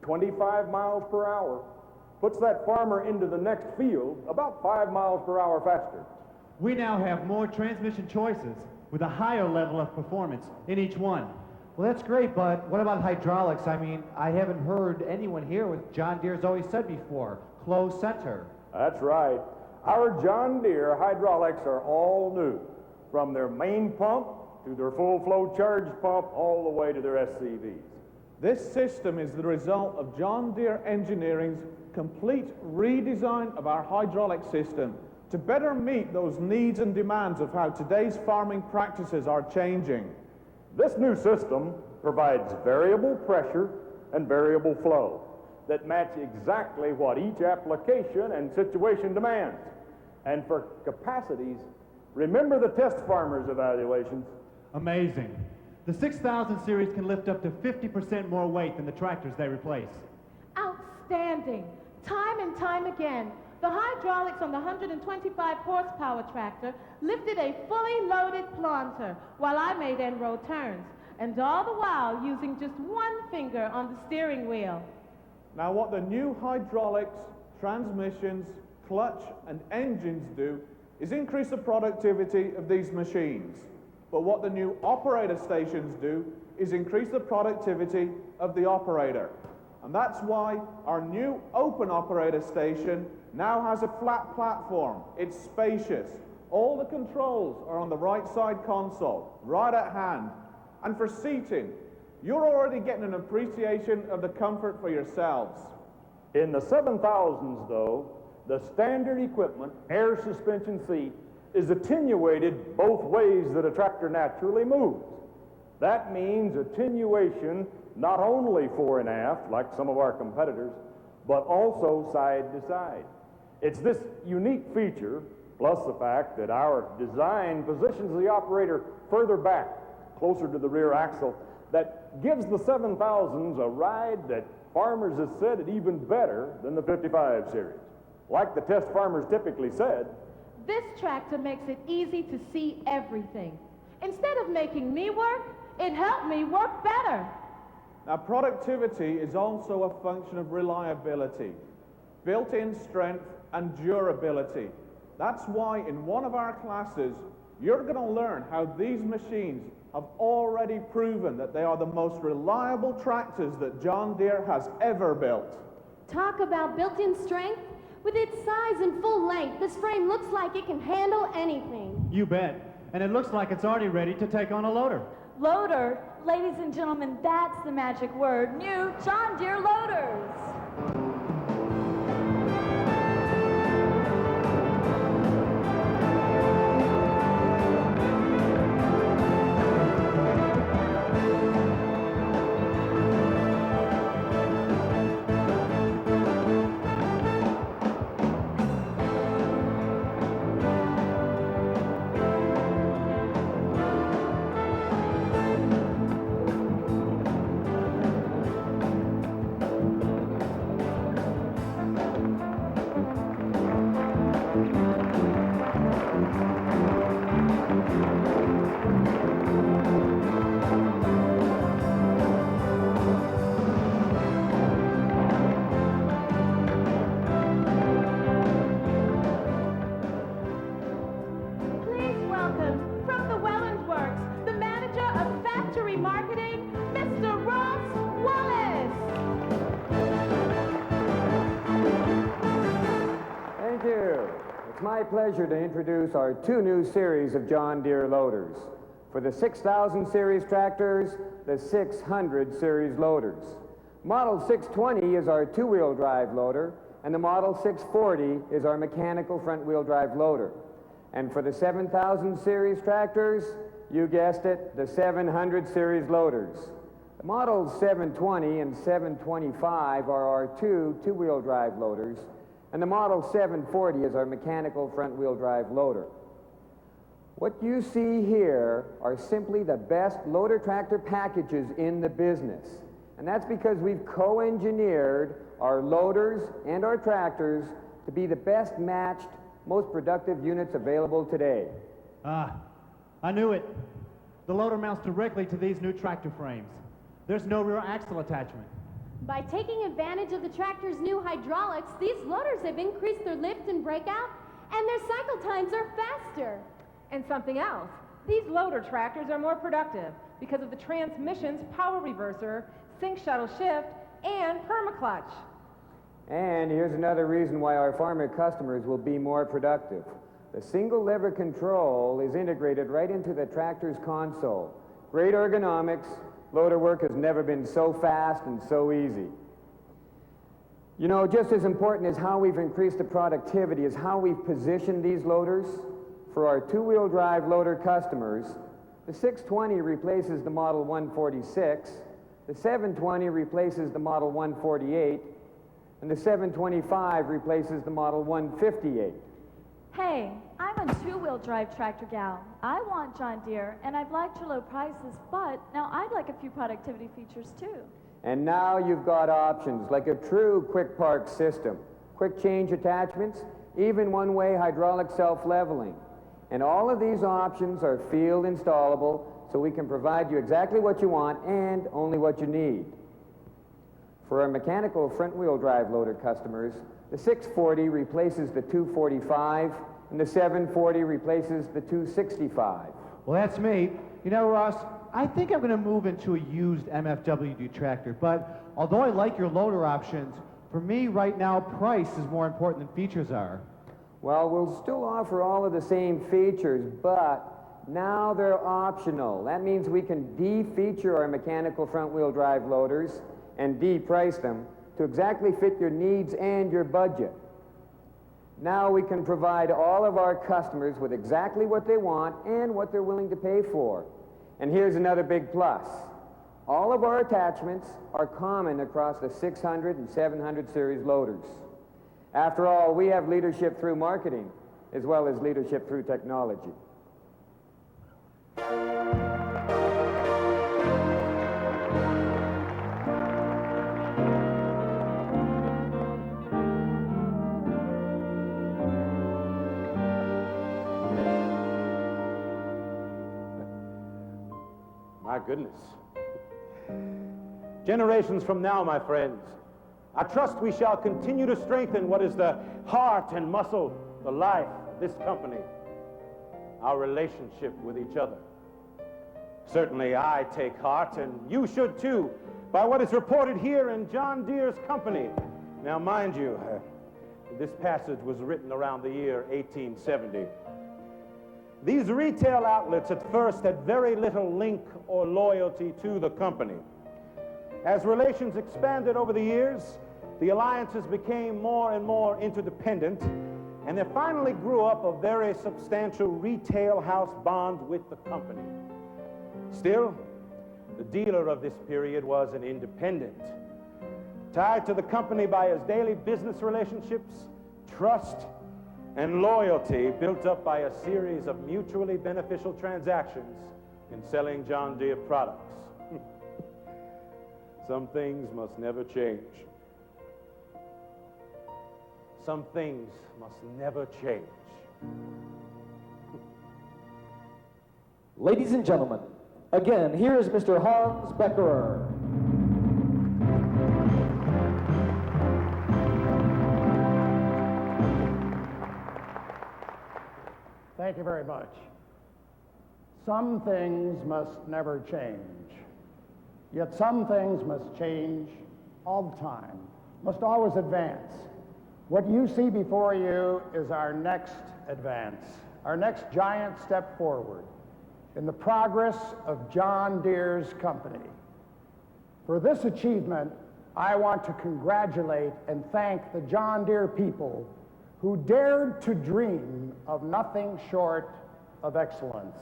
25 miles per hour, puts that farmer into the next field about 5 miles per hour faster. We now have more transmission choices with a higher level of performance in each one. Well, that's great, but what about hydraulics? I mean, I haven't heard anyone here with John Deere's always said before, closed center. That's right. Our John Deere hydraulics are all new, from their main pump to their full flow charge pump all the way to their SCVs. This system is the result of John Deere Engineering's complete redesign of our hydraulic system to better meet those needs and demands of how today's farming practices are changing. This new system provides variable pressure and variable flow that match exactly what each application and situation demands. And for capacities, remember the test farmers' evaluations. Amazing. The 6000 series can lift up to 50% more weight than the tractors they replace. Outstanding. Time and time again, the hydraulics on the 125 horsepower tractor lifted a fully loaded planter while I made end-row turns, and all the while using just one finger on the steering wheel. Now, what the new hydraulics, transmissions, clutch, and engines do is increase the productivity of these machines. But what the new operator stations do is increase the productivity of the operator. And that's why our new open operator station now has a flat platform. It's spacious. All the controls are on the right side console, right at hand. And for seating, you're already getting an appreciation of the comfort for yourselves. In the 7000s, though, the standard equipment air suspension seat is attenuated both ways that a tractor naturally moves. That means attenuation not only fore and aft, like some of our competitors, but also side to side. It's this unique feature, plus the fact that our design positions the operator further back, closer to the rear axle, that gives the 7000s a ride that farmers have said is even better than the 55 series. Like the test farmers typically said, This tractor makes it easy to see everything. Instead of making me work, it helped me work better. Now, productivity is also a function of reliability, built-in strength, and durability. That's why in one of our classes, you're going to learn how these machines have already proven that they are the most reliable tractors that John Deere has ever built. Talk about built-in strength. With its size and full length, this frame looks like it can handle anything. You bet. And it looks like it's already ready to take on a loader. Loader? Ladies and gentlemen, that's the magic word. New John Deere loaders. It's my pleasure to introduce our two new series of John Deere loaders. For the 6000 series tractors, the 600 series loaders. Model 620 is our two-wheel drive loader, and the Model 640 is our mechanical front-wheel drive loader. And for the 7000 series tractors, you guessed it, the 700 series loaders. The Models 720 and 725 are our two-wheel drive loaders, and the Model 740 is our mechanical front-wheel drive loader. What you see here are simply the best loader tractor packages in the business. And that's because we've co-engineered our loaders and our tractors to be the best matched, most productive units available today. I knew it. The loader mounts directly to these new tractor frames. There's no rear axle attachment. By taking advantage of the tractor's new hydraulics, these loaders have increased their lift and breakout, and their cycle times are faster. And something else, these loader tractors are more productive because of the transmission's power reverser, sync shuttle shift, and permaclutch. And here's another reason why our farmer customers will be more productive. The single lever control is integrated right into the tractor's console. Great ergonomics. Loader work has never been so fast and so easy. You know, just as important as how we've increased the productivity is how we've positioned these loaders. For our two-wheel drive loader customers, the 620 replaces the Model 146, the 720 replaces the Model 148, and the 725 replaces the Model 158. Hey, I'm a two-wheel drive tractor gal. I want John Deere, and I've liked your low prices, but now I'd like a few productivity features too. And now you've got options like a true quick park system, quick change attachments, even one-way hydraulic self-leveling. And all of these options are field installable, so we can provide you exactly what you want and only what you need. For our mechanical front-wheel drive loader customers, the 640 replaces the 245, and the 740 replaces the 265. Well, that's me. You know, Ross, I think I'm going to move into a used MFWD tractor, but although I like your loader options, for me right now, price is more important than features are. Well, we'll still offer all of the same features, but now they're optional. That means we can de-feature our mechanical front-wheel drive loaders and de-price them to exactly fit your needs and your budget. Now we can provide all of our customers with exactly what they want and what they're willing to pay for. And here's another big plus. All of our attachments are common across the 600 and 700 series loaders. After all, we have leadership through marketing as well as leadership through technology. My goodness. Generations from now, my friends, I trust we shall continue to strengthen what is the heart and muscle, the life of this company, our relationship with each other. Certainly I take heart, and you should too, by what is reported here in John Deere's company. Now, mind you, this passage was written around the year 1870. These retail outlets at first had very little link or loyalty to the company. As relations expanded over the years, the alliances became more and more interdependent, and there finally grew up a very substantial retail house bond with the company. Still, the dealer of this period was an independent, tied to the company by his daily business relationships, trust, and loyalty built up by a series of mutually beneficial transactions in selling John Deere products. Some things must never change. Some things must never change. Ladies and gentlemen, again, here is Mr. Hans Becher. Thank you very much. Some things must never change. Yet some things must change all the time, must always advance. What you see before you is our next advance, our next giant step forward in the progress of John Deere's company. For this achievement, I want to congratulate and thank the John Deere people who dared to dream of nothing short of excellence,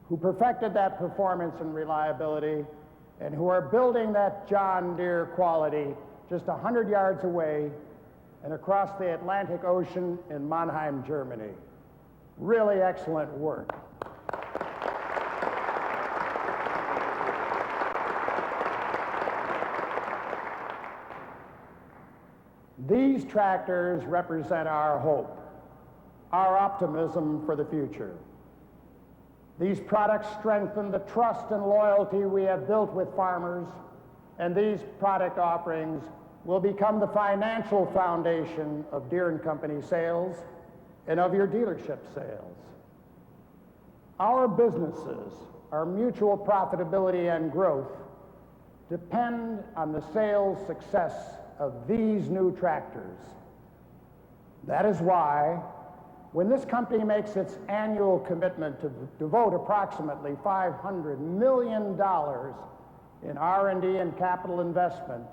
who perfected that performance and reliability, and who are building that John Deere quality just 100 yards away and across the Atlantic Ocean in Mannheim, Germany. Really excellent work. These tractors represent our hope, our optimism for the future. These products strengthen the trust and loyalty we have built with farmers, and these product offerings will become the financial foundation of Deere & Company sales and of your dealership sales. Our businesses, our mutual profitability and growth depend on the sales success of these new tractors. That is why, when this company makes its annual commitment to devote approximately $500 million in R&D and capital investment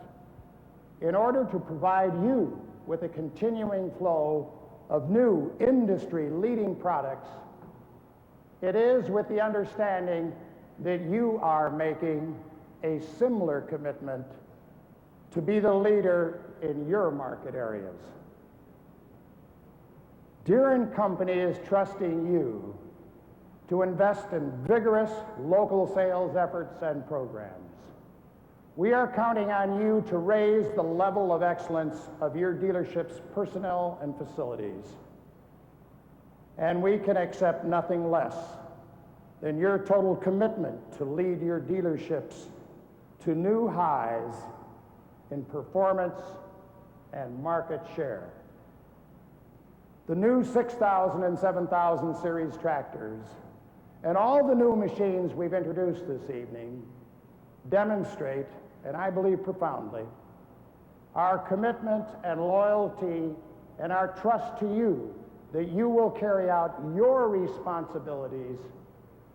in order to provide you with a continuing flow of new industry-leading products, it is with the understanding that you are making a similar commitment to be the leader in your market areas. Deere & Company is trusting you to invest in vigorous local sales efforts and programs. We are counting on you to raise the level of excellence of your dealership's personnel and facilities. And we can accept nothing less than your total commitment to lead your dealerships to new highs in performance and market share. The new 6,000 and 7,000 series tractors and all the new machines we've introduced this evening demonstrate, and I believe profoundly, our commitment and loyalty and our trust to you that you will carry out your responsibilities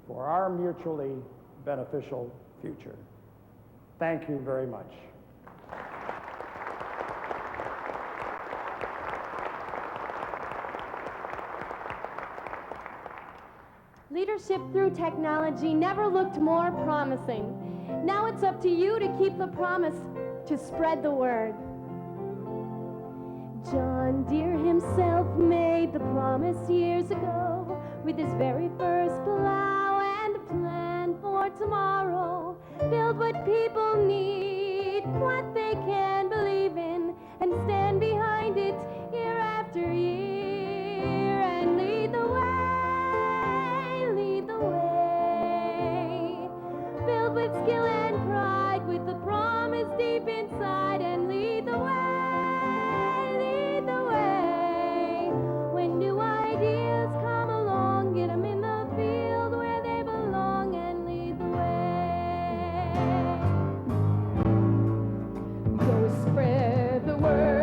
for our mutually beneficial future. Thank you very much. Leadership through technology never looked more promising. Now it's up to you to keep the promise, to spread the word. John Deere himself made the promise years ago with his very first plow and a plan for tomorrow. Build what people need, what they can believe in, and stand behind it year after year and lead the way, lead the way. Build filled with skill and pride, with the promise deep inside, and lead the way, lead the way. When new ideas come along, get 'em in the field where they belong, and lead the way. Go spread the word.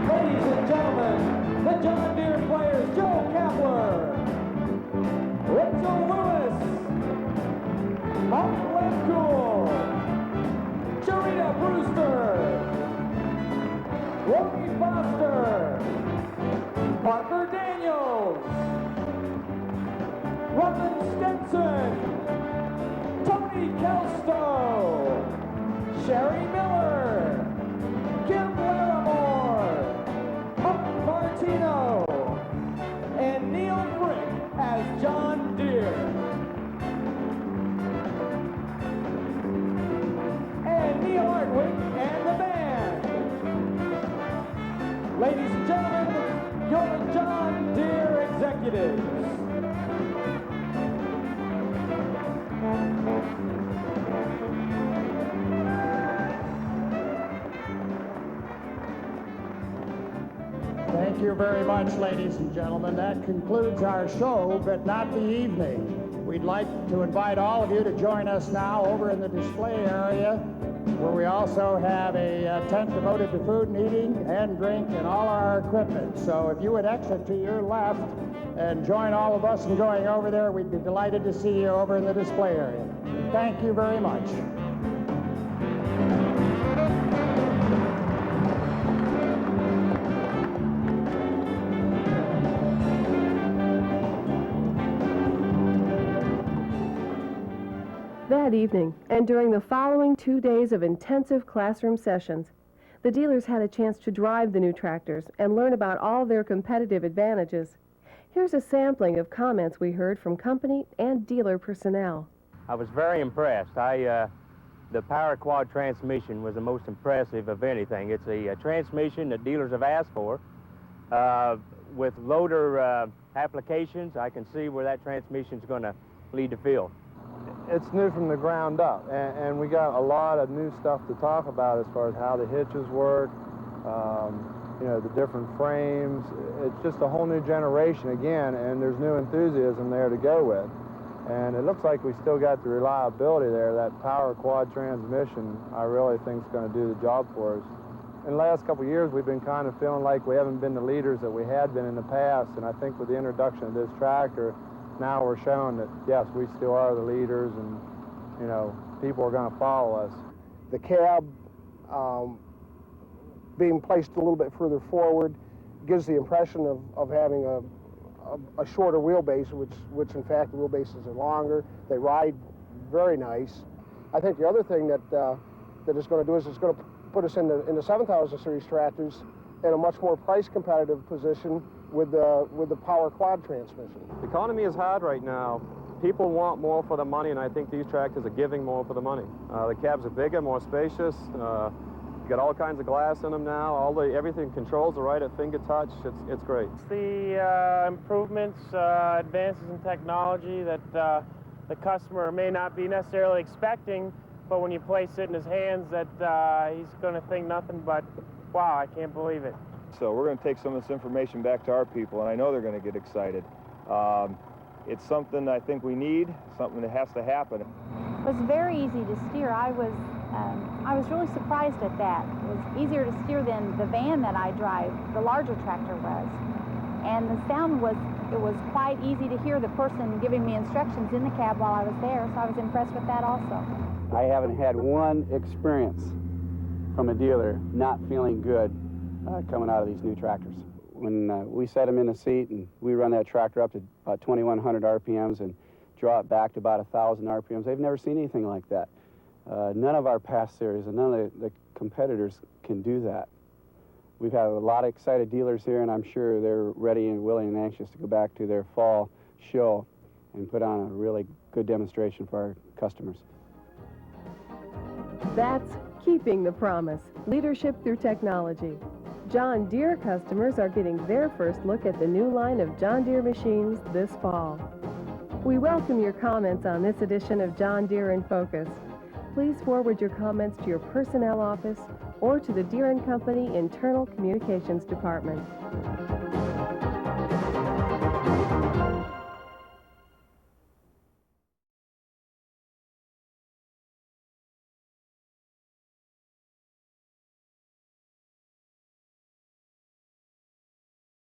Ladies and gentlemen, the John Deere players, Joe Kapler, Rachel Lewis, Mark Lemcool, Sharita Brewster, Romy Foster, Parker Daniels, Robin Stinson, Tony Kelsto, Sherry Miller, Kim Larimore, Mark Martino, and Neil Frick as John Deere. And Neil Hardwick and the band. Ladies and gentlemen, your John Deere executives. Thank you very much, ladies and gentlemen. That concludes our show, but not the evening. We'd like to invite all of you to join us now over in the display area, where we also have a tent devoted to food and eating and drink and all our equipment. So if you would exit to your left and join all of us in going over there, we'd be delighted to see you over in the display area. Thank you very much. That evening, and during the following 2 days of intensive classroom sessions, the dealers had a chance to drive the new tractors and learn about all their competitive advantages. Here's a sampling of comments we heard from company and dealer personnel. I was very impressed. The Power Quad transmission was the most impressive of anything. It's a transmission that dealers have asked for. With loader applications, I can see where that transmission is going to lead the field. It's new from the ground up, and we got a lot of new stuff to talk about as far as how the hitches work, you know, the different frames. It's just a whole new generation again, and there's new enthusiasm there to go with. And it looks like we still got the reliability there. That Power Quad transmission, I really think is going to do the job for us. In the last couple of years, we've been kind of feeling like we haven't been the leaders that we had been in the past, and I think with the introduction of this tractor, now we're showing that, yes, we still are the leaders, and, you know, people are going to follow us. The cab being placed a little bit further forward gives the impression of having a shorter wheelbase, which in fact the wheelbases are longer. They ride very nice. I think the other thing that that it's going to do is it's going to put us in the 7,000 series tractors in a much more price competitive position with the power quad transmission. The economy is hard right now. People want more for the money, and I think these tractors are giving more for the money. The cabs are bigger, more spacious. You got all kinds of glass in them now. Everything controls are right at finger touch. It's great. It's the improvements, advances in technology that the customer may not be necessarily expecting, but when you place it in his hands, that he's going to think nothing but, wow, I can't believe it. So we're going to take some of this information back to our people, and I know they're going to get excited. It's something I think we need, something that has to happen. It was very easy to steer. I was really surprised at that. It was easier to steer than the van that I drive, the larger tractor was. And the sound was quite easy to hear the person giving me instructions in the cab while I was there, so I was impressed with that also. I haven't had one experience from a dealer not feeling good coming out of these new tractors. When we set them in the seat and we run that tractor up to about 2,100 RPMs and draw it back to about 1,000 RPMs, they've never seen anything like that. None of our past series and none of the competitors can do that. We've had a lot of excited dealers here, and I'm sure they're ready and willing and anxious to go back to their fall show and put on a really good demonstration for our customers. That's keeping the promise. Leadership through technology. John Deere customers are getting their first look at the new line of John Deere machines this fall. We welcome your comments on this edition of John Deere in Focus. Please forward your comments to your personnel office or to the Deere & Company Internal Communications Department.